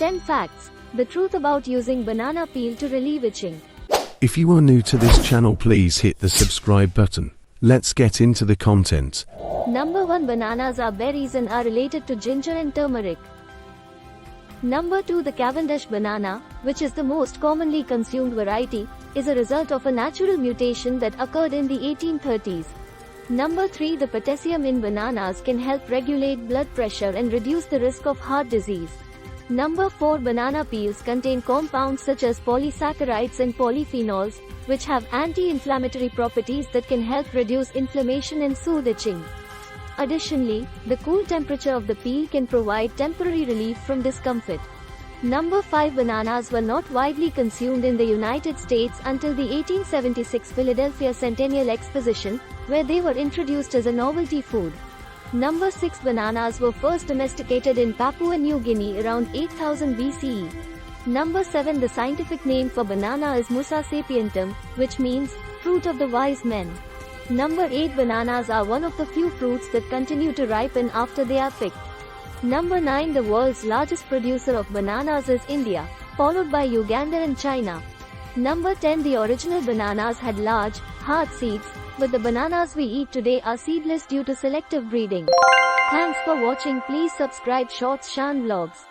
10 facts. The truth about using banana peel to relieve itching. If you are new to this channel, please hit the subscribe button. Let's get into the content. Number 1. Bananas are berries and are related to ginger and turmeric. Number 2. The Cavendish banana, which is the most commonly consumed variety, is a result of a natural mutation that occurred in the 1830s. Number 3. The potassium in bananas can help regulate blood pressure and reduce the risk of heart disease. Number 4. Banana peels contain compounds such as polysaccharides and polyphenols, which have anti-inflammatory properties that can help reduce inflammation and soothe itching. Additionally, the cool temperature of the peel can provide temporary relief from discomfort. Number 5. Bananas were not widely consumed in the United States until the 1876 Philadelphia Centennial Exposition, where they were introduced as a novelty food. Number 6. Bananas were first domesticated in Papua New Guinea around 8000 BCE. Number 7. The scientific name for banana is Musa sapientum, which means fruit of the wise men. Number 8. Bananas are one of the few fruits that continue to ripen after they are picked. Number 9. The world's largest producer of bananas is India, followed by Uganda and China. Number 10. The original bananas had large, hard seeds, but the bananas we eat today are seedless due to selective breeding. Thanks for watching. Please subscribe Shorts Shan Vlogs.